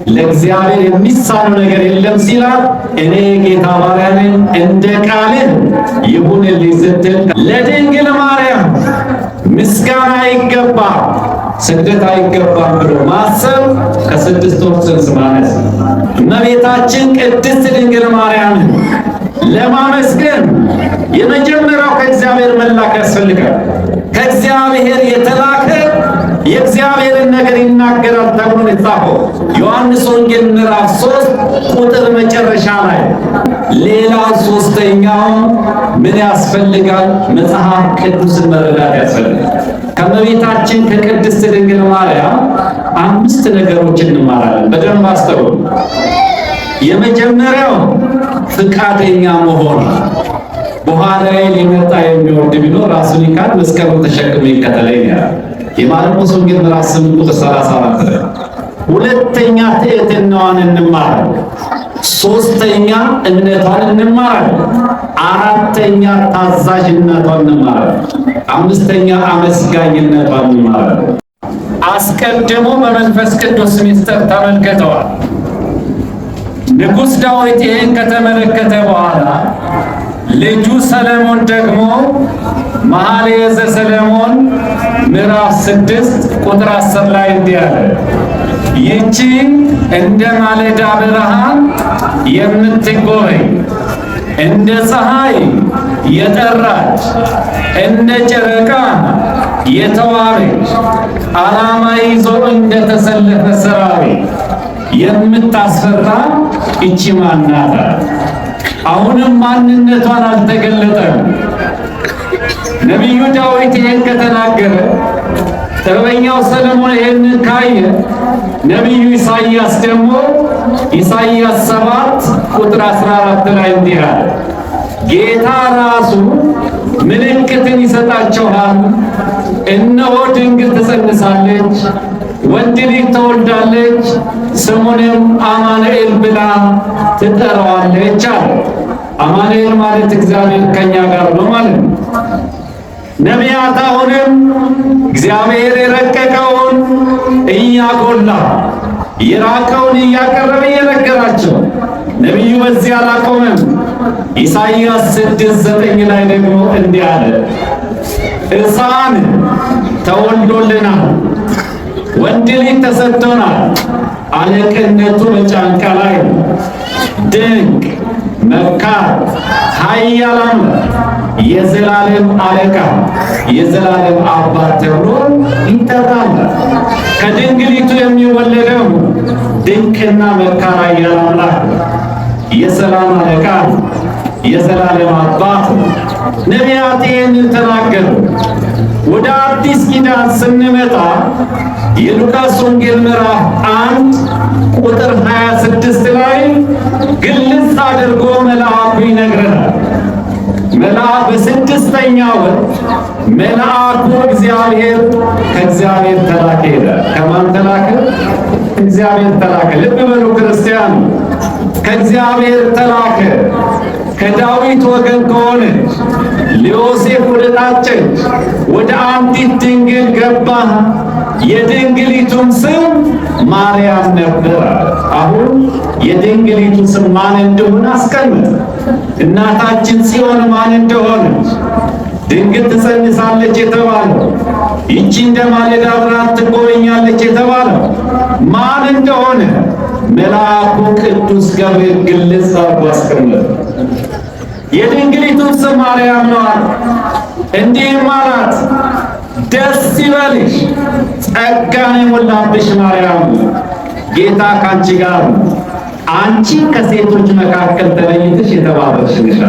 ለእግዚአብሔር የሚሳነው ነገር የለም ሲላት እኔ ጌታ ባሪያ ነኝ እንደ ቃልህ ይሁንልኝ ስትል ለድንግል ማርያም ምስጋና አይገባም፣ ስግደት አይገባም ብሎ ማሰብ ከስድስት ወር ጽንስ ማነስ። እመቤታችን ቅድስት ድንግል ማርያምን ለማመስገን የመጀመሪያው ከእግዚአብሔር መላክ ያስፈልጋል። ከእግዚአብሔር የተላከ የእግዚአብሔርን ነገር ይናገራል ተብሎ የተጻፈው ዮሐንስ ወንጌል ምዕራፍ 3 ቁጥር መጨረሻ ላይ። ሌላው ሶስተኛው ምን ያስፈልጋል? መጽሐፍ ቅዱስን መረዳት ያስፈልጋል። ከእመቤታችን ከቅድስት ድንግል ማርያም 5 ነገሮችን እንማራለን። በደንብ አስተውሉ። የመጀመሪያው ፍቃደኛ መሆን። በኋላ ሊመጣ የሚወድ ቢኖር ራሱን ይካድ መስቀሉን ተሸክሞ ይከተለኝ ያለ የማርቆስ ወንጌል ምዕራፍ 8 ቁጥር 34። ሁለተኛ ትሕትናዋን እንማራለን። ሶስተኛ እምነቷን እንማራለን። አራተኛ ታዛዥነቷን እንማራለን። አምስተኛ አመስጋኝነቷን እንማራለን። አስቀድሞ በመንፈስ ቅዱስ ምስጢር ተመልክተዋል። ንጉሥ ዳዊት ይህን ከተመለከተ በኋላ ልጁ ሰለሞን ደግሞ መኃልየ ዘሰሎሞን ምዕራፍ 6 ቁጥር 10 ላይ እንዲህ አለ፣ ይህች እንደ ማለዳ ብርሃን የምትጎበኝ እንደ ፀሐይ የጠራች እንደ ጨረቃ የተዋበች ዓላማ ይዞ እንደተሰለፈ ሰራዊት የምታስፈራ እቺ ማን ናት? አሁንም ማንነቷን አልተገለጠም። ነቢዩ ዳዊት ይህን ከተናገረ ጥበበኛው ሰለሞን ይህንን ካየ ነቢዩ ኢሳይያስ ደግሞ ኢሳይያስ 7 ቁጥር 14 ላይ እንዲህ አለ፣ ጌታ ራሱ ምልክትን ይሰጣቸዋል፣ እነሆ ድንግል ትጸንሳለች፣ ወንድ ልጅ ትወልዳለች፣ ስሙንም አማኑኤል ብላ ትጠራዋለች አለ። አማኑኤል ማለት እግዚአብሔር ከኛ ጋር ነው ማለት ነው። ነቢያት አሁንም እግዚአብሔር የረቀቀውን እያጎላ የራቀውን እያቀረበ እየነገራቸው፣ ነቢዩ በዚህ አላቆመም። ኢሳይያስ 6:9 ላይ ደግሞ እንዲህ አለ፣ ሕፃን ተወልዶልናል፣ ወንድ ልጅ ተሰጥቶናል፣ አለቅነቱ በጫንቃ ላይ ነው፣ ድንቅ መካር ኃያል አምላክ የዘላለም አለቃ የዘላለም አባት ተብሎ ይጠራል። ከድንግሊቱ የሚወለደው ድንቅና መካር ኃያል አምላክ የሰላም አለቃ የዘላለም አባት። ነቢያት ይህንን ተናገሩ። ወደ አዲስ ኪዳን ስንመጣ የሉቃስ ወንጌል ምዕራፍ 1 ቁጥር 26 ላይ ግልጽ አድርጎ መልአኩ ይነግረናል። በስድስተኛው ወር መልአኩ እግዚአብሔር ከእግዚአብሔር ተላከ ይላል። ከማን ተላከ? እግዚአብሔር ተላከ። ልብ በሉ ክርስቲያኑ፣ ከእግዚአብሔር ተላከ። ከዳዊት ወገን ከሆነች ለዮሴፍ ወደ ታጨች ወደ አንዲት ድንግል ገባ። የድንግሊቱም ስም ማርያም ነበር። አሁን የድንግሊቱ ስም ማን እንደሆነ አስቀምጥ። እናታችን ጽዮን ማን እንደሆነች፣ ድንግል ትጸንሳለች የተባለው፣ ይቺ እንደ ማለዳ ብርሃን ትጎበኛለች የተባለው ማን እንደሆነ መልአኩ ቅዱስ ገብርኤል ግልጽ አድርጎ አስቀመጠ። የድንግሊቱን ስም ማርያም ነው አለ። እንዲህም አላት፣ ደስ ይበልሽ ጸጋን የሞላብሽ ማርያም፣ ጌታ ካንቺ ጋር ነው፣ አንቺ ከሴቶች መካከል ተለይተሽ የተባረክሽ ነሽ።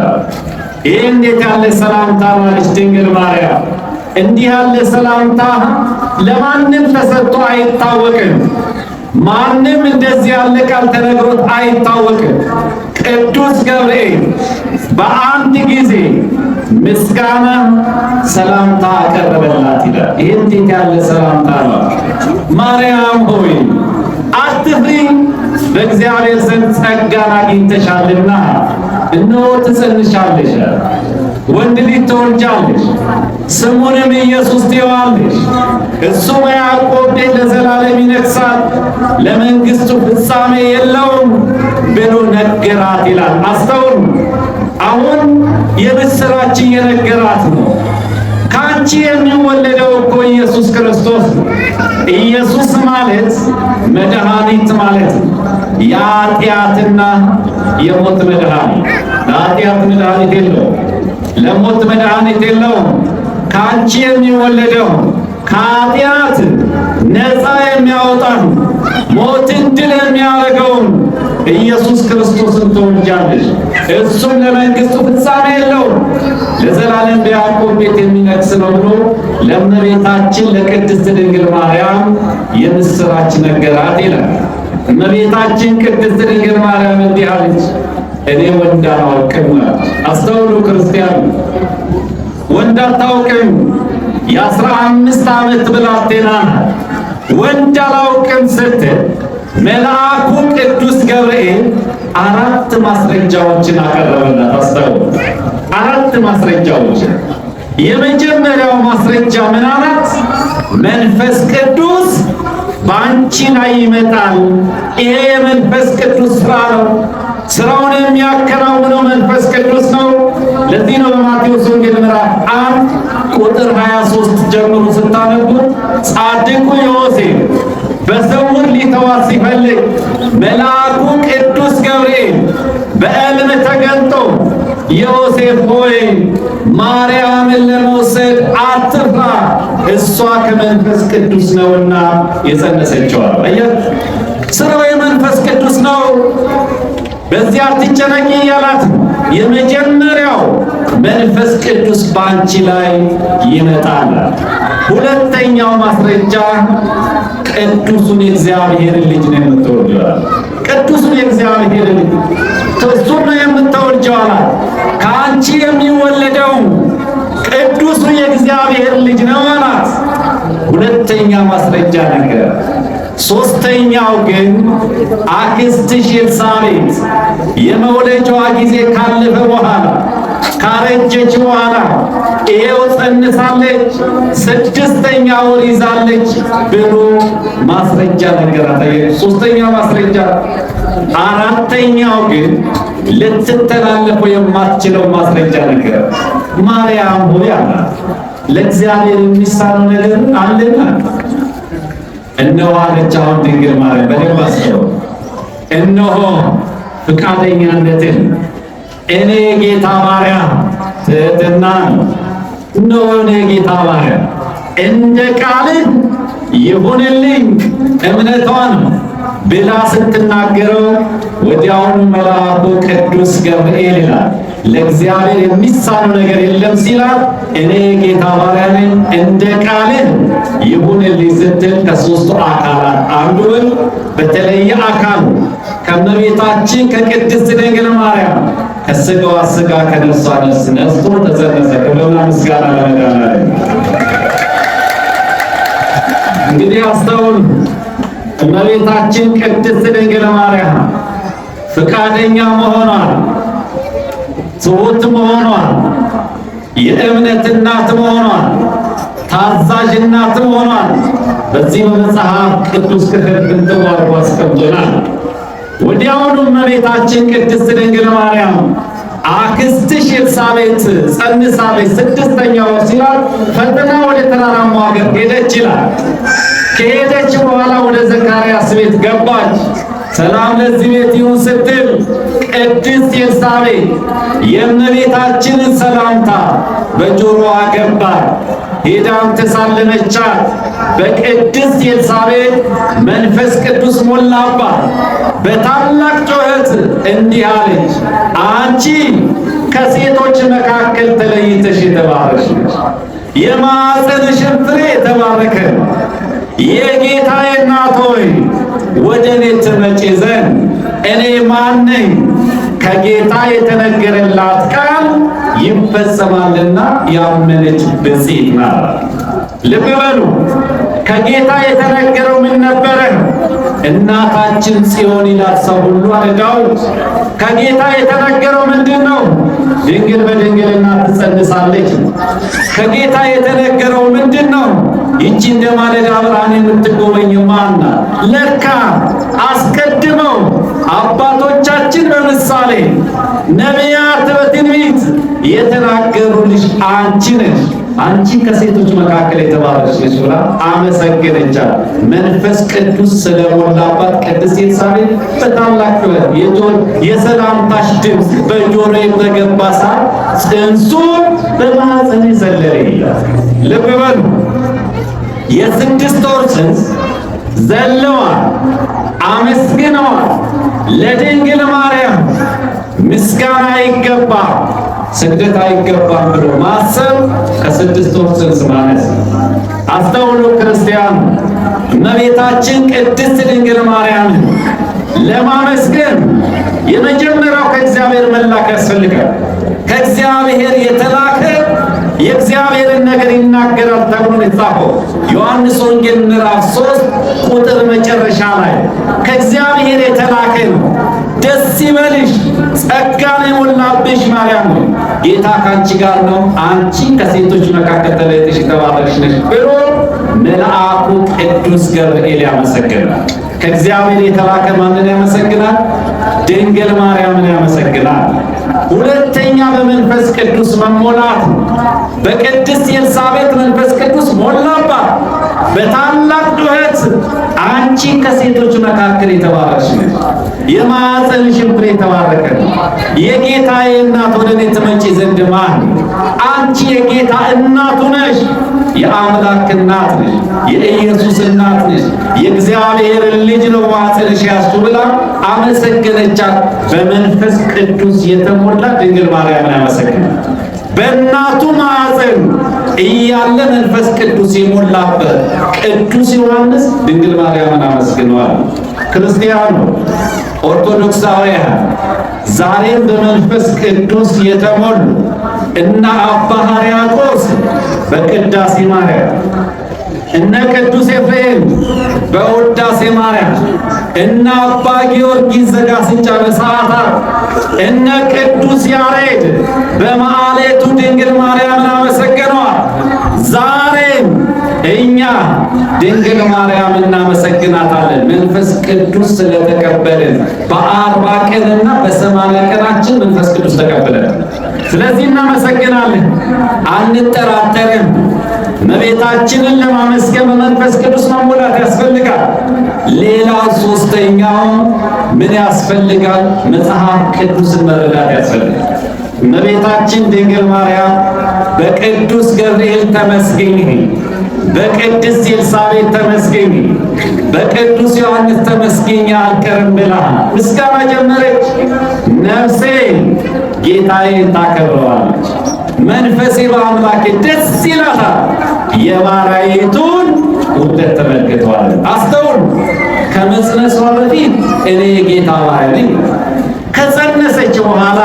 ይህ እንዴት ያለ ሰላምታ ማለች ድንግል ማርያም! እንዲህ ያለ ሰላምታ ለማንም ተሰጥቶ አይታወቅም። ማንም እንደዚህ ያለ ቃል ተነግሮት አይታወቅም። ቅዱስ ገብርኤል በአንድ ጊዜ ምስጋና ሰላምታ አቀረበላት ይላል። ይህ እንዴት ያለ ሰላምታ ነው! ማርያም ሆይ አትፍሪ፣ በእግዚአብሔር ዘንድ ጸጋን አግኝተሻልና እነሆ ትጸንሻለሽ። ወንድ ልጅ ትወልጃለሽ፣ ስሙንም ኢየሱስ ትዪዋለሽ። እሱ በያዕቆብ ቤት ለዘላለም ይነግሣል፣ ለመንግሥቱ ፍጻሜ የለውም ብሎ ነገራት ይላል። አስተውሉ። አሁን የምሥራች እየነገራት ነው። ከአንቺ የሚወለደው እኮ ኢየሱስ ክርስቶስ ነው። ኢየሱስ ማለት መድኃኒት ማለት ነው። የኃጢአትና የሞት መድኃኒት። ለኃጢአት መድኃኒት የለውም፣ ለሞት መድኃኒት የለውም። ከአንቺ የሚወለደው ከኃጢአት ነፃ የሚያወጣን ሞትን ድል የሚያደርገውን ኢየሱስ ክርስቶስን ትወልጃለሽ። እሱም ለመንግሥቱ ፍጻሜ የለውም፣ ለዘላለም በያዕቆብ ቤት የሚነግሥ ነው ብሎ ለእመቤታችን ለቅድስት ድንግል ማርያም የምሥራች ነገራት ይላል። እመቤታችን ቅድስት ድንግል ማርያም እንዲህ አለች፣ እኔ ወንድ አላውቅም አለች። አስተውሉ ክርስቲያኑ፣ ወንድ አታውቅም። የ15 ዓመት ብላቴና ወንድ አላውቅም ስትል መልአኩ ቅዱስ ገብርኤል 4 ማስረጃዎችን አቀረበላት። አስተውሉ፣ 4 ማስረጃዎችን። የመጀመሪያው ማስረጃ ምን አላት? መንፈስ ቅዱስ በአንቺ ላይ ይመጣል። ይሄ የመንፈስ ቅዱስ ሥራ ነው። ሥራውን የሚያከናውነው መንፈስ ቅዱስ ነው። ለዚህ ነው በማቴዎስ ወንጌል ምዕራፍ 1 ቁጥር 23 ጀምሮ ስታነቡት ጻድቁ ዮሴፍ በስውር ሊተዋት ሲፈልግ መልአኩ ቅዱስ ገብርኤል በሕልም ተገልጦ ዮሴፍ ሆይ ማርያምን ለመውሰድ አትፍራ፣ እሷ ከመንፈስ ቅዱስ ነውና የጸነሰችው። አያት፣ ሥራው የመንፈስ ቅዱስ ነው። በዚያ አትጨነቂ እያላት የመጀመሪያው መንፈስ ቅዱስ በአንቺ ላይ ይመጣል። ሁለተኛው ማስረጃ ቅዱሱን የእግዚአብሔርን ልጅ ነው የምትወልጂው። ቅዱሱን የእግዚአብሔርን ልጅ እሱን ነው የምትወልጂው አላት። ከአንቺ የሚወለደው ቅዱሱ የእግዚአብሔር ልጅ ነው አላት። ሁለተኛ ማስረጃ ነገር። ሶስተኛው ግን አክስትሽ ኤልሳቤጥ የመውለጃዋ ጊዜ ካለፈ በኋላ ካረጀች በኋላ ይሄው ጸንሳለች፣ 6ኛ ወር ይዛለች ብሎ ማስረጃ ነገራት። ሶስተኛ ማስረጃ። አራተኛው ግን ልትተላለፈው የማትችለው ማስረጃ ነገር። ማርያም ሆይ አላት፣ ለእግዚአብሔር የሚሳነው ነገር አለና? እነሆ አለች። አሁን ድንግል ማርያም በደንብ አስተውሉ። እነሆ ፍቃደኛነትን እኔ ጌታ ማርያም ትሕትና እነሆ እኔ ጌታ ማርያም እንደ ቃልህ ይሁንልኝ እምነቷ ነው ብላ ስትናገረው ወዲያውኑ መልአኩ ቅዱስ ገብርኤል ይላል ለእግዚአብሔር የሚሳነው ነገር የለም ሲላት፣ እኔ ጌታ ማርያም እንደ ቃልህ ይሁንልኝ ስትል ከሦስቱ አካላት አንዱን በተለየ አካል ከእመቤታችን ከቅድስት ድንግል ማርያም ከሥጋዋ ሥጋ ከነፍሷ ነፍስ ነስቶ ተጸነሰ። ክብርና ምስጋና ለመድኃኒዓለም። እንግዲህ አስተውሉ። እመቤታችን ቅድስት ድንግል ማርያም ፍቃደኛ መሆኗን፣ ትሑት መሆኗን፣ የእምነት እናት መሆኗን፣ ታዛዥ እናት መሆኗን በዚህ በመጽሐፍ ቅዱስ ክፍል ፍንትው አድርጎ አስቀምጦናል። ወዲያውኑ እመቤታችን ቅድስት ድንግል ማርያም አክስትሽ ኤልሳቤጥ ጸንሳለች 6ኛ ወር ሲላት ፈጥና ወደ ተራራማው ሀገር ሄደች ይላል። ከሄደች በኋላ ወደ ዘካርያስ ቤት ገባች። ሰላም ለዚህ ቤት ይሁን ስትል ቅድስት ኤልሳቤጥ የእመቤታችንን ሰላምታ በጆሮዋ ገባ። ሄዳም ተሳለመቻት። በቅድስት ኤልሳቤጥ መንፈስ ቅዱስ ሞላባት። በታላቅ ጩኸት እንዲህ አለች፣ አንቺ ከሴቶች መካከል ተለይተሽ የተባረክሽ ነሽ፣ የማኅፀንሽን ፍሬ የተባረከ ነው። የጌታዬ እናት ሆይ ወደ እኔ ትመጪ ዘንድ እኔ ማን ነኝ? ከጌታ የተነገረላት ቃል ይፈጸማልና ያመነች ብፅዕት ናት። ልብ በሉ። ከጌታ የተነገረው ምን ነበረ? እናታችን ጽዮን ይላል ሰው ሁሉ አለ ዳዊት። ከጌታ የተነገረው ምንድን ነው? ድንግል በድንግልና ትጸንሳለች። ከጌታ የተነገረው ምንድን ነው? ይቺ እንደ ማለዳ ብርሃን የምትጎበኘው ማን ናት? ለካ አስቀድመው አባቶቻችን በምሳሌ ነቢያት በትንቢት የተናገሩልሽ አንቺ ነሽ። አንቺ ከሴቶች መካከል የተባረክሽ ነሽ ብላ አመሰገነቻት። መንፈስ ቅዱስ ስለሞላባት ቅድስት ኤልሳቤጥ በታላቅ የሰላምታሽ ድምፅ በጆሮዬ በገባ ሰዓት ጽንሱ በማኅፀኔ ዘለለ ይላል። ልብ በሉ። የ6 ወር ጽንስ ዘለዋል፣ አመስግነዋል። ለድንግል ማርያም ምስጋና አይገባም፣ ስግደት አይገባም ብሎ ማሰብ ከ6 ወር ጽንስ ማነስ። አስተውሉ ክርስቲያን፣ እመቤታችን ቅድስት ድንግል ማርያምን ለማመስገን የመጀመሪያው ከእግዚአብሔር መላክ ያስፈልጋል። ከእግዚአብሔር የተላከ የእግዚአብሔርን ነገር ይናገራል ተብሎ የተጻፈው ዮሐንስ ወንጌል ምዕራፍ 3 ቁጥር መጨረሻ ላይ ከእግዚአብሔር የተላከ ነው። ደስ ይበልሽ ጸጋን የሞላብሽ ማርያም ነው፣ ጌታ ካንቺ ጋር ነው፣ አንቺ ከሴቶች መካከል ተለይተሽ የተባረክሽ ነሽ ብሎ መልአኩ ቅዱስ ገብርኤል ያመሰግናል። ከእግዚአብሔር የተላከ ማንን ያመሰግናል? ድንግል ማርያምን ያመሰግናል። ሁለተኛ በመንፈስ ቅዱስ መሞላት። በቅድስት ኤልሳቤጥ መንፈስ ቅዱስ ሞላባት። በታላቅ ጩኸት አንቺ ከሴቶች መካከል የተባረክሽ ነሽ፣ የማኅፀንሽም ፍሬ የተባረከ ነው። የጌታዬ እናት ወደ እኔ ትመጪ ዘንድ ማን? አንቺ የጌታ እናቱ ነሽ፣ የአምላክ እናት ነሽ፣ የኢየሱስ እናት ነሽ፣ የእግዚአብሔር ልጅ ነው ማኅፀንሽ ያዝሽው ብላ አመሰገነቻት። በመንፈስ ቅዱስ የተሞላ ድንግል ማርያምን ያመሰግናል። በእናቱ ማኅፀን እያለ መንፈስ ቅዱስ የሞላበት ቅዱስ ዮሐንስ ድንግል ማርያምን አመስግነዋል። ክርስቲያኑ ኦርቶዶክሳውያን ዛሬም በመንፈስ ቅዱስ የተሞሉ እነ አባ ሕርያቆስ በቅዳሴ ማርያም፣ እነ ቅዱስ ኤፍሬም በውዳሴ ማርያም፣ እነ አባ ጊዮርጊስ ዘጋስጫ በሰዓታት፣ እነ ቅዱስ ያሬድ በማኅሌቱ ድንግል ማርያምን አመሰግነዋል። ዛሬም እኛ ድንግል ማርያም እናመሰግናታለን። መንፈስ ቅዱስ ስለተቀበልን በ40 ቀንና በ80 ቀናችን መንፈስ ቅዱስ ተቀበለን። ስለዚህ እናመሰግናለን፣ አንጠራጠርም። እመቤታችንን ለማመስገን በመንፈስ ቅዱስ መሞላት ያስፈልጋል። ሌላ ሶስተኛው ምን ያስፈልጋል? መጽሐፍ ቅዱስን መረዳት ያስፈልጋል። እመቤታችን ድንግል ማርያም በቅዱስ ገብርኤል ተመስገኝ፣ በቅድስት ኤልሳቤጥ ተመስገኝ፣ በቅዱስ ዮሐንስ ተመስገኝ አልቀርም ብላ ምስጋና ጀመረች። ነፍሴ ጌታዬን ታከብረዋለች፣ መንፈሴ በአምላኬ ደስ ይላታል፣ የባሪያይቱን ውርደት ተመልክተዋል። አስተውሉ። ከመጽነሷ በፊት እኔ የጌታ ባሪያ ነኝ፣ ከጸነሰች በኋላ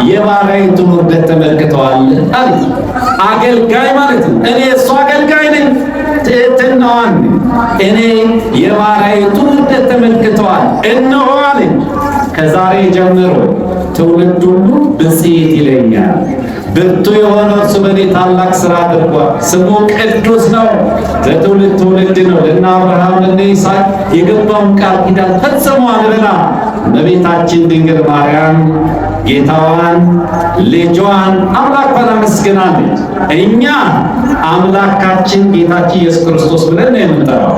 የባሪያይቱን ውርደት ተመልክተዋል አለች። አገልጋይ ማለት ነው። እኔ እሱ አገልጋይ ነኝ፣ ትሕትናዋን እኔ የባሪያይቱን ውርደት ተመልክተዋል እነሆ አለች። ከዛሬ ጀምሮ ትውልድ ሁሉ ብፅዕት ይለኛል። ብርቱ የሆነው እርሱ በእኔ ታላቅ ሥራ አድርጓል። ስሙ ቅዱስ ነው፣ ለትውልድ ትውልድ ነው። ለእነ አብርሃም ለእነ ይስሐቅ የገባውን ቃል ኪዳን ፈጽሟል ብላ እመቤታችን ድንግል ማርያም ጌታዋን ልጇን አምላኳን አመስግናለች። እኛ አምላካችን ጌታችን ኢየሱስ ክርስቶስ ብለን ነው የምንጠራው።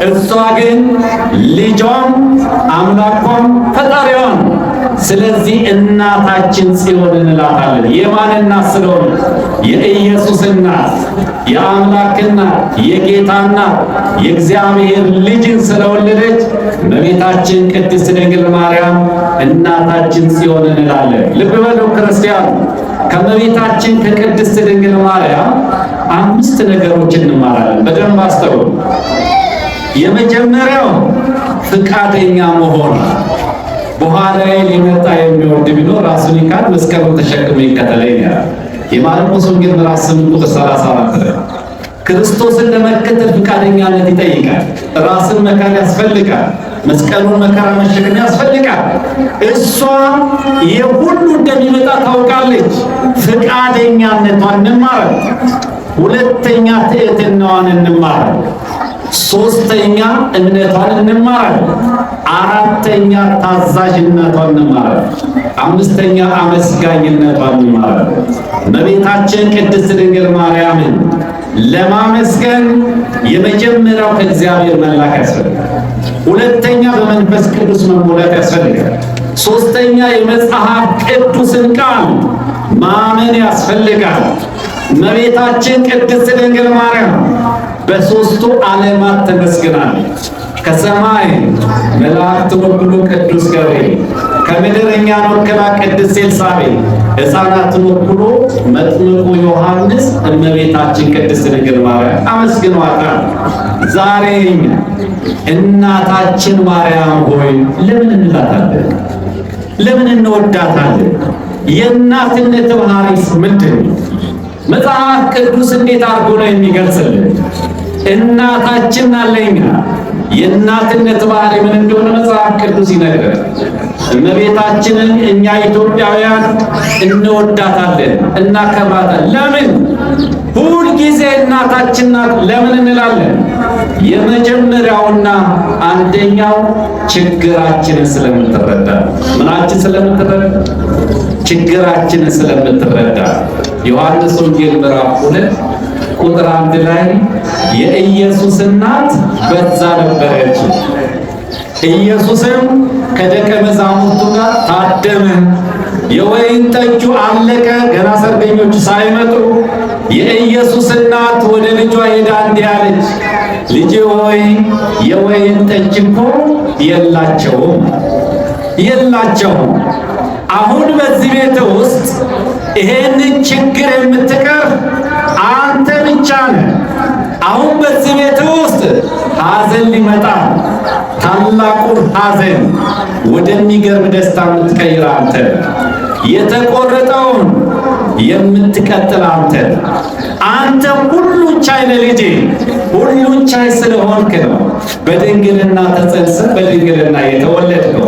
እሷ ግን ልጇም አምላኳም ፈጣሪዋን። ስለዚህ እናታችን ጽዮን እንላታለን። የማን እናት ስለሆነ? የኢየሱስ እናት፣ የአምላክ እናት፣ የጌታ እናት፣ የእግዚአብሔር ልጅን ስለወለደች እመቤታችን ቅድስት ድንግል ማርያም እናታችን ጽዮን እንላለን። ልብ በሉ ክርስቲያኑ፣ ከእመቤታችን ከቅድስት ድንግል ማርያም 5 ነገሮች እንማራለን። በደንብ አስተውሉ። የመጀመሪያው ፍቃደኛ መሆን። በኋላ ሊመጣ የሚወድ ቢኖር ራሱን ይካድ መስቀሉን ተሸክሞ ይከተለኝ ይላል። የማርቆስ ወንጌል ምዕራፍ 8 ቁጥር 34 ላይ ክርስቶስን ለመከተል ፈቃደኛነት ይጠይቃል። ራስን መካድ ያስፈልጋል። መስቀሉን መከራ መሸከም ያስፈልጋል። እሷ የሁሉ እንደሚመጣ ታውቃለች። ፈቃደኛነቷን እንማራለን። ሁለተኛ ትዕግስትናዋን እንማራለን። ሶስተኛ እምነቷን እንማራለን። አራተኛ ታዛዥነቷን እንማራለን። አምስተኛ አመስጋኝነቷን እንማራለን። እመቤታችን ቅድስት ድንግል ማርያምን ለማመስገን የመጀመሪያው ከእግዚአብሔር መላክ ያስፈልጋል። ሁለተኛ በመንፈስ ቅዱስ መሞላት ያስፈልጋል። ሶስተኛ የመጽሐፍ ቅዱስን ቃል ማመን ያስፈልጋል። እመቤታችን ቅድስት ድንግል ማርያም በሦስቱ ዓለማት ተመስግናለች። ከሰማይ መላእክት ወክሎ ቅዱስ ገብርኤል፣ ከምድረኛ ወክላ ቅድስት ኤልሳቤጥ፣ ሕፃናትን ወክሎ መጥምቁ ዮሐንስ እመቤታችን ቅድስት ድንግል ማርያም አመስግኗታል። ዛሬ እናታችን ማርያም ሆይ ለምን እንላታለን? ለምን እንወዳታለን? የእናትነት ባህሪስ ምንድን ነው? መጽሐፍ ቅዱስ እንዴት አድርጎ ነው የሚገልጽልን? እናታችን አለኛ የእናትነት ባህሪ ምን እንደሆነ መጽሐፍ ቅዱስ ይነግረናል። እመቤታችንን እኛ ኢትዮጵያውያን እንወዳታለን፣ እናከብራታለን። ለምን? ሁል ጊዜ እናታችን ናት። ለምን እንላለን? የመጀመሪያውና አንደኛው ችግራችንን ስለምትረዳ፣ ምናችን ስለምትረዳ፣ ችግራችንን ስለምትረዳ። ዮሐንስ ወንጌል ምዕራፍ 2 ቁጥር 1 ላይ የኢየሱስ እናት በዛ ነበረች። ኢየሱስም ከደቀ መዛሙርቱ ጋር ታደመ። የወይን ጠጁ አለቀ። ገና ሰርገኞቹ ሳይመጡ የኢየሱስ እናት ወደ ልጇ ሄዳ እንዲህ አለች፣ ልጄ ሆይ የወይን ጠጅ እኮ የላቸውም። አሁን በዚህ ቤት ውስጥ ይሄንን ችግር የምትቀርፍ አንተ ብቻ ነህ። አሁን በዚህ ቤት ውስጥ ሐዘን ሊመጣ ታላቁን ሐዘን ወደሚገርም ደስታ የምትቀይር አንተ፣ የተቆረጠውን የምትቀጥል አንተ ሁሉን ቻይ ነህ ልጄ። ሁሉን ቻይ ስለሆንክ ነው በድንግልና ተጸንሰህ በድንግልና የተወለድከው።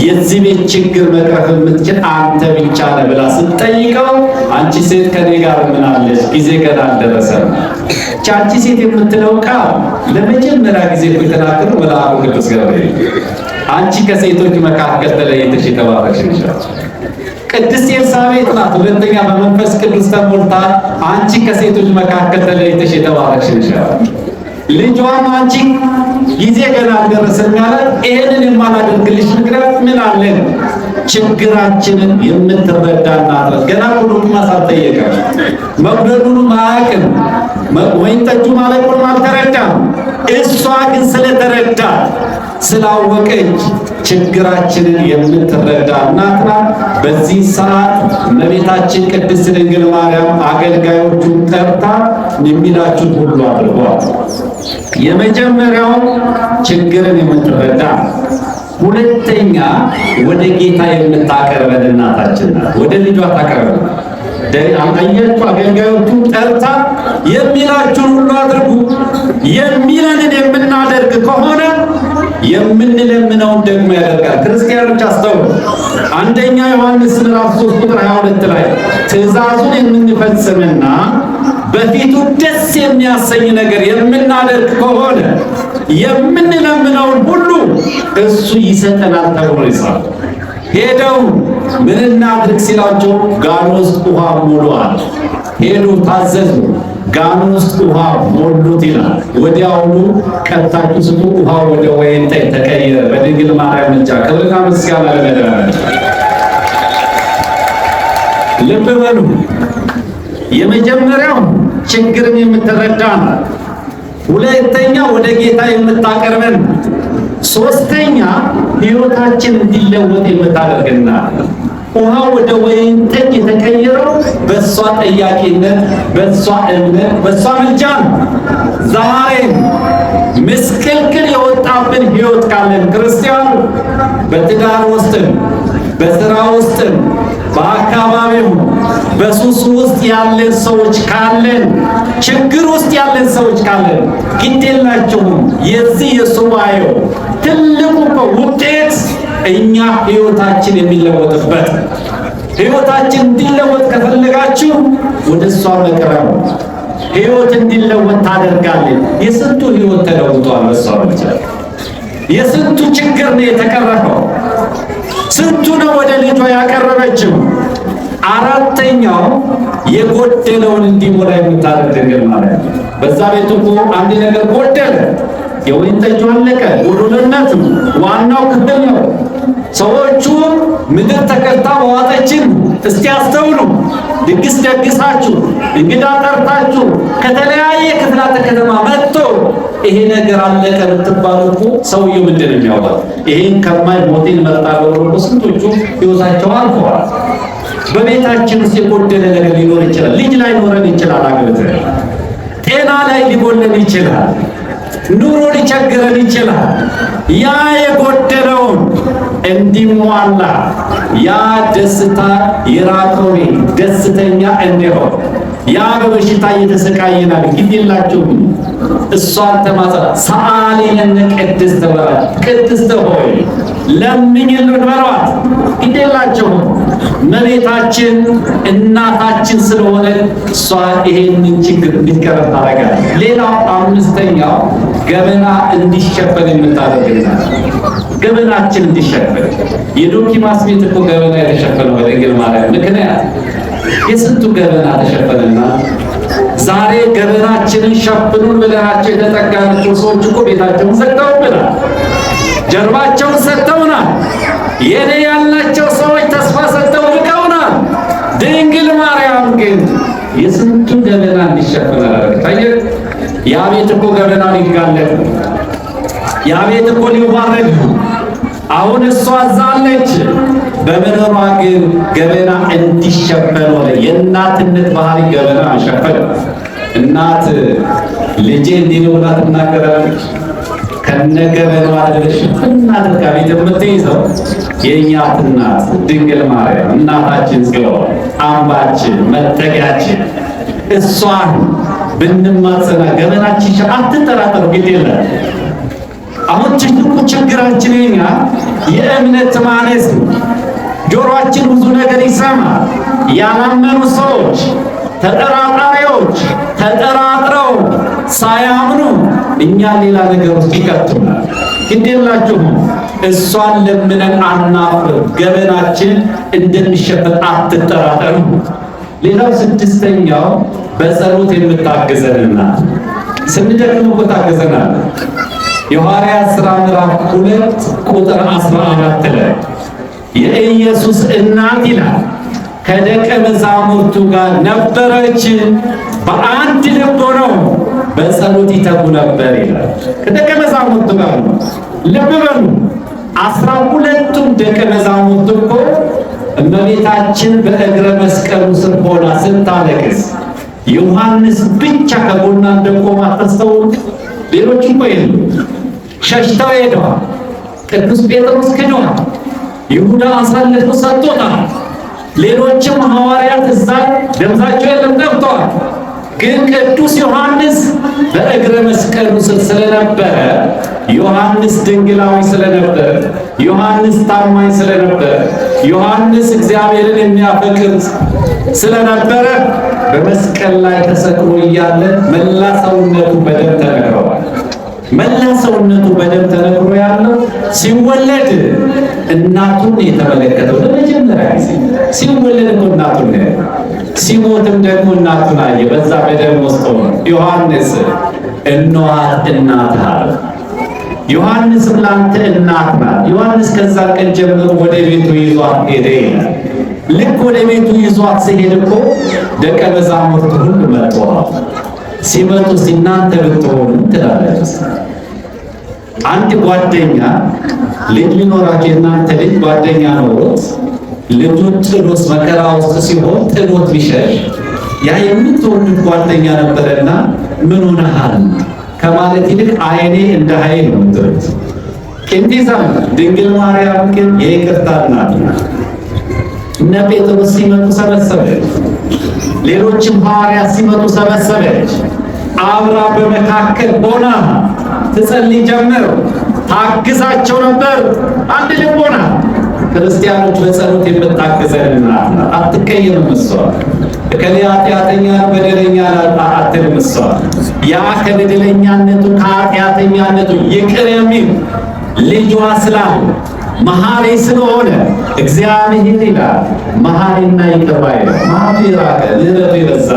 የዚህ ቤት ችግር መቅረፍ የምትችል አንተ ብቻ ነህ ብላ ስትጠይቀው አንቺ ሴት ከኔ ጋር ምን አለሽ? ጊዜ ገና አልደረሰም። አንቺ ሴት የምትለው ቃል ለመጀመሪያ ጊዜ የተናገረው መልአኩ ቅዱስ ገብርኤል፣ አንቺ ከሴቶች መካከል ተለይተሽ የተባረክሽ ነሽ። ቅድስት ኤልሳቤጥ ናት ሁለተኛ በመንፈስ ቅዱስ ተሞልታ አንቺ ከሴቶች መካከል ተለይተሽ የተባረክሽ ነሽ። ልጇም አንቺ ጊዜ ገና አልደረሰም ያላት ይሄንን የማላደርግልሽ ምክንያት ምን አለን? ችግራችንን የምትረዳ እናት ናት። ገና ሁሉም ማሳጠየቀ መግደሉን ማያውቅም፣ ወይን ጠጁ ማለቁን አልተረዳም። እሷ ግን ስለተረዳ ስላወቀች ችግራችንን የምትረዳ እናት ናት። በዚህ ሰዓት እመቤታችን ቅድስት ድንግል ማርያም አገልጋዮቹን ጠርታ የሚላችሁት ሁሉ አድርጓል። የመጀመሪያው ችግርን የምትረዳ፣ ሁለተኛ ወደ ጌታ የምታቀርበን እናታችን ናት። ወደ ልጇ ታቀርበን አያችሁ፣ አገልጋዮቹን ጠርታ የሚላችሁን ሁሉ አድርጉ። የሚለንን የምናደርግ ከሆነ የምንለምነውን ደግሞ ያደርጋል። ክርስቲያኖች አስተውሉ። አንደኛ ዮሐንስ ምዕራፍ 3 ቁጥር 22 ላይ ትእዛዙን የምንፈጽምና በፊቱ ደስ የሚያሰኝ ነገር የምናደርግ ከሆነ የምንለምነውን ሁሉ እሱ ይሰጠናል ተብሎ ይጻፋል። ሄደው ምን እናድርግ ሲላቸው ጋኑ ውስጥ ውሃ ሞሉአል። ሄዱ፣ ታዘዙ፣ ጋኑ ውስጥ ውሃ ሞሉት ይላል። ወዲያውኑ ቀጥታችሁ ስጡ፣ ውሃ ወደ ወይን ጠጅ ተቀየረ። በድንግል ማርያም ምልጃ ክብርና ምስጋና ለመድኃኒዓለም። ልብ በሉ። የመጀመሪያው ችግርን የምትረዳ ናት። ሁለተኛ ወደ ጌታ የምታቀርበን፣ ሶስተኛ ሕይወታችን እንዲለወጥ የምታደርግና ውሃ ወደ ወይን ጠጅ የተቀየረው በእሷ ጠያቂነት፣ በእሷ እምነት፣ በእሷ ምልጃ ነው። ዛሬ ምስቅልቅል የወጣብን ሕይወት ካለን ክርስቲያኑ በትዳር ውስጥም በሥራ ውስጥም በአካባቢው በሱስ ውስጥ ያለን ሰዎች ካለን፣ ችግር ውስጥ ያለን ሰዎች ካለን ግድ የላችሁም። የዚህ የሱባኤው ትልቁ ውጤት እኛ ሕይወታችን የሚለወጥበት። ሕይወታችን እንዲለወጥ ከፈለጋችሁ ወደ እሷ መቅረብ። ሕይወት እንዲለወጥ ታደርጋለች። የስንቱ ሕይወት ተለውጧል በሷ ብቻ። የስንቱ ችግር ነው የተቀረፈው። ስንቱ ነው ወደ ልጇ ያቀረበችው። አራተኛው የጎደለውን እንዲሞላ የምታደርግ ድንግል ማርያም። በዛ ቤት እኮ አንድ ነገር ጎደለ። የወይን ጠጁ አለቀ። ጎዶሎነቱ ዋናው ክፍል ነው። ሰዎቹ ምድር ተከልታ በዋጠችን። እስቲ አስተውሉ። ድግስ ደግሳችሁ እንግዳ ጠርታችሁ ከተለያየ ክፍላተ ከተማ መጥቶ ይሄ ነገር አለቀ ብትባሉ እኮ ሰውየው ምንድን ነው የሚያወጣው? ይሄን ከማይ ሞቴን መርጣለሁ ብሎ ስንቶቹ ሕይወታቸው አልፈዋል። በቤታችን ውስጥ የጎደለ ነገር ሊኖር ይችላል። ልጅ ላይኖረን ይችላል። አግብተን ጤና ላይ ሊጎለን ይችላል። ኑሮ ሊቸግረን ይችላል። ያ የጎደለውን እንዲሟላ ያ ደስታ የራቀው ደስተኛ እንዲሆን ያ በበሽታ እየተሰቃየናል ግድ የላችሁም። እሷን ተማጸና። ሰአሊነ ቅድስት በላት። ቅድስት ሆይ ለምኝልን በሏት። ግድ የላችሁም። እመቤታችን እናታችን ስለሆነ እሷ ይሄንን ችግር እንዲቀረፍ ታደርጋለች። ሌላው አምስተኛው ገበና እንዲሸፈን የምታደርግናል። ገበናችን እንዲሸፈን የዶኪማስ ቤት እኮ ገበና የተሸፈነው በድንግል ማርያም ምክንያት። የስንቱ ገበና ተሸፈነና ዛሬ ገበናችንን ሸፍኑን ብለናቸው የተጠጋናቸው ሰዎች እኮ ቤታቸውን ዘግተውብናል፣ ጀርባቸውን ሰጥተውናል። የኔ ያልናቸው ሰዎች ተስፋ ሰጥተው ርቀውናል። ድንግል ማርያም ግን የስንቱ ገበና እንዲሸፈን አደረገች። ያ ቤት እኮ ገበና ሊጋለጥ ነው። ያ ቤት እኮ ሊዋረድ ነው። አሁን እሷ አዛለች። በመኖሯ ግን ገበና እንዲሸፈን ሆነ። የእናትነት ባህሪ ገበና መሸፈን። እናት ልጄ እንዲህ ነው ብላ ትናገራለች። ከነገበና አድርገሽ እናት ቤት የምትይዘው የእኛ እናት ድንግል ማርያም እናታችን ሲሆን አምባችን፣ መጠጊያችን እሷን ብንማጸና ገበናችን አትጠራጠሩ። ግድ የለም። አሁን ትልቁ ችግራችን የኛ የእምነት ማነስ ነው። ጆሮአችን ብዙ ነገር ይሰማል። ያላመኑ ሰዎች፣ ተጠራጣሪዎች ተጠራጥረው ሳያምኑ እኛ ሌላ ነገር ውስጥ ይከቱናል። ግድ የላችሁም። እሷን ለምነን አናፍር። ገበናችን እንደሚሸፈን አትጠራጠሩ። ሌላው ስድስተኛው በጸሎት የምታገዘንና ስንደክም እኮ ታገዘናለች። የሐዋርያት ሥራ ምዕራፍ 2 ቁጥር 14 ላይ የኢየሱስ እናት ይላል ከደቀ መዛሙርቱ ጋር ነበረች፣ በአንድ ልብ ሆነው በጸሎት ይተጉ ነበር ይላል። ከደቀ መዛሙርቱ ጋር ነው። ልብ በሉ 12ቱም ደቀ መዛሙርት እኮ እመቤታችን በእግረ መስቀሉ ስር ሆና ስታለቅስ ዮሐንስ ብቻ ከጎኗ እንደቆመ አታስተውሉ? ሌሎች እኮ የሉ፣ ሸሽተው ሄደዋል። ቅዱስ ጴጥሮስ ክዷል። ይሁዳ አሳልፎ ሰጥቶታል። ሌሎችም ሐዋርያት እዛ ደምሳቸው የለም ጠፍተዋል። ግን ቅዱስ ዮሐንስ በእግረ መስቀሉ ስር ስለነበረ፣ ዮሐንስ ድንግላዊ ስለነበረ፣ ዮሐንስ ታማኝ ስለነበረ፣ ዮሐንስ እግዚአብሔርን የሚያፈቅር ስለነበረ በመስቀል ላይ ተሰቅሎ እያለ መላ ሰውነቱ በደም ተነክሯል። መላ ሰውነቱ በደም ተነክሮ ያለው ሲወለድ እናቱን የተመለከተው ለመጀመሪያ ጊዜ ሲወለድ እኮ እናቱን ነው። ሲሞትም ደግሞ እናቱን አየ። በዛ በደም ውስጥ ሆኖ ዮሐንስ እነኋት እናትህ አለ። ዮሐንስም ላንተ እናት ናት። ዮሐንስ ከዛ ቀን ጀምሮ ወደ ቤቱ ይዟት ሄደ ይላል። ልክ ወደ ቤቱ ይዟት ሲሄድ እኮ ደቀ መዛሙርቱ ሁሉ መጥተዋል። ሲመጡ እናንተ ብትሆኑ ትላለች። አንድ ጓደኛ ልጅ ሊኖራቸው የእናንተ ልጅ ጓደኛ ኖሮት ልጁን ጥሎት መከራ ውስጥ ሲሆን ጥሎት ቢሸሽ ያ የምትወዱት ጓደኛ ነበረና ምን ሆነሃል ከማለት ይልቅ አይኔ እንደ ኃይል ነው ትርት ቂንቲዛ ድንግል ማርያም ግን የይቅርታ እናት ናት። እነ ጴጥሮስ ሲመጡ ሰበሰበች። ሌሎችም ሐዋርያት ሲመጡ ሰበሰበች። አብራ በመካከል ሆና ትጸልይ ጀመር። ታግዛቸው ነበር። አንድ ልብ ሆና ክርስቲያኖች በጸሎት የምታግዘን እናት ናት። አትቀየምም እሷ። እከሌ ኃጢአተኛ በደለኛ አትልም እሷ። ያ ከበደለኛነቱ ከኃጢአተኛነቱ ይቅር የሚል ልጇ ስላለ መሐሪ ስለሆነ እግዚአብሔር ይላል መሐሪና ይቅር ባይ ነው። መሐሪ ራቀ ምሕረቱ የበዛ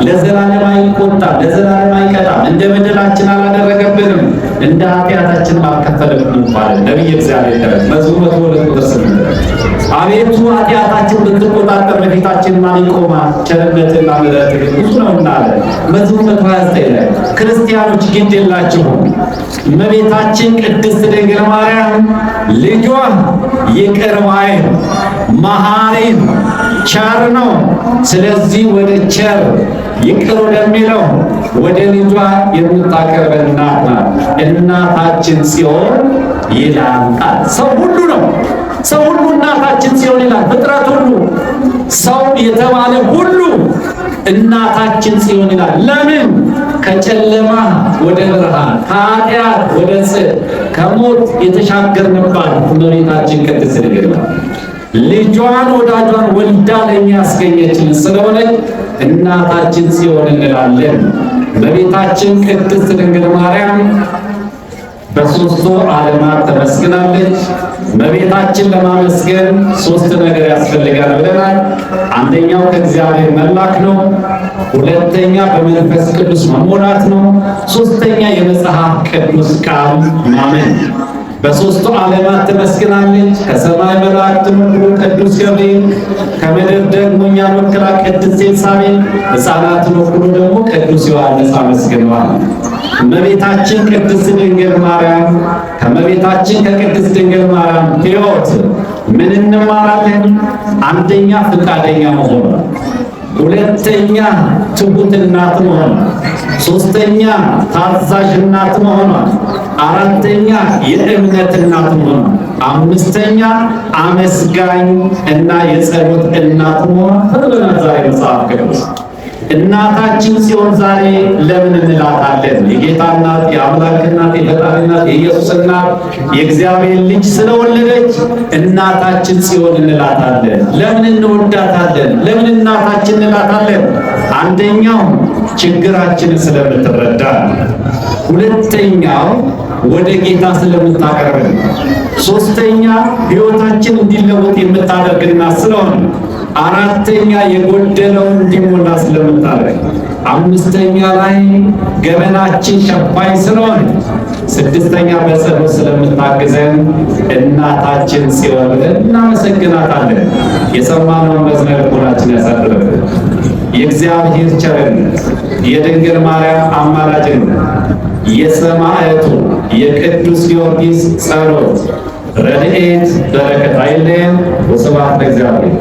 ለዘላለም አይቆጣም፣ ለዘላለም አይቀጣም። እንደ በደላችን አላደረገብንም፣ እንደ ኃጢአታችን አልከፈለብንም እንኳን ነቢየ እግዚአብሔር ተረት መዝሙር 102 ቁጥር 8 አቤቱ ኃጢአታችን ብትቆጣጠር በፊታችን ማን ይቆማል? ቸርነትና ምሕረት ብዙ ነውና አለ መዝሙር 129 ላይ። ክርስቲያኖች ግድ የላችሁም። እመቤታችን ቅድስት ድንግል ማርያም ልጇ ይቅር ባይ መሐሪ ቸር ነው። ስለዚህ ወደ ቸር ይቅር ወደሚለው ወደ ልጇ የምታቀርበን እናት ናት። እናታችን ጽዮን ይላል። ሰው ሁሉ ነው። ሰው ሁሉ እናታችን ጽዮን ይላል። ፍጥረት ሁሉ ሰው የተባለ ሁሉ እናታችን ጽዮን ይላል። ለምን? ከጨለማ ወደ ብርሃን፣ ከኃጢአት ወደ ጽድቅ፣ ከሞት የተሻገርንባት እመቤታችን ቅድስት ድንግል ልጇን ወዳጇን ወልዳ ለእኛ ያስገኘችን ስለሆነች እናታችን ጽዮን እንላለን። እመቤታችን ቅድስት ድንግል ማርያም በሦስቱ ዓለማት ተመስግናለች። እመቤታችን ለማመስገን ሦስት ነገር ያስፈልጋል ብለናል። አንደኛው ከእግዚአብሔር መላክ ነው። ሁለተኛ በመንፈስ ቅዱስ መሞላት ነው። ሦስተኛ የመጽሐፍ ቅዱስ ቃል ማመን። በሦስቱ ዓለማት ተመስግናለች። ከሰማይ መላእክትን ወክሎ ቅዱስ ገብርኤል፣ ከምድር ደግሞ እኛን ወክላ ቅድስት ኤልሳቤጥ፣ ሕፃናትን ወክሎ ደግሞ ቅዱስ ዮሐንስ አመስግነዋል። እመቤታችን ቅድስት ድንግል ማርያም ከእመቤታችን ከቅድስት ድንግል ማርያም ሕይወት ምን እንማራለን? አንደኛ ፈቃደኛ መሆኗ፣ ሁለተኛ ትሁት እናት መሆኗ፣ ሦስተኛ ታዛዥ እናት መሆኗ፣ አራተኛ የእምነት እናት መሆኗ፣ አምስተኛ አመስጋኝ እና የጸሎት እናት መሆኗ ተብለናል ዛሬ መጽሐፍ ቅዱስ። እናታችን ጽዮን ዛሬ ለምን እንላታለን? የጌታ እናት፣ የአምላክ እናት፣ የፈጣሪ እናት፣ የኢየሱስ እናት፣ የእግዚአብሔር ልጅ ስለወለደች እናታችን ጽዮን እንላታለን። ለምን እንወዳታለን? ለምን እናታችን እንላታለን? አንደኛው ችግራችንን ስለምትረዳ፣ ሁለተኛው ወደ ጌታ ስለምታቀርብ፣ ሶስተኛ ሕይወታችን እንዲለወጥ የምታደርግና ስለሆነ፣ አራተኛ የጎደለውን እንዲሞላ ስለምታደርግ፣ አምስተኛ ላይ ገመናችን ሸፋኝ ስለሆነ፣ ስድስተኛ በጸሎት ስለምታግዘን እናታችን ጽዮን እናመሰግናታለን። የሰማነውን መዝሙረ ልቦናችን ያሳድርብን። የእግዚአብሔር ቸርነት፣ የድንግል ማርያም አማላጅነት፣ የሰማዕቱ የቅዱስ ጊዮርጊስ ጸሎት፣ ረድኤት፣ በረከት አይለየን። ወስብሐት ለእግዚአብሔር።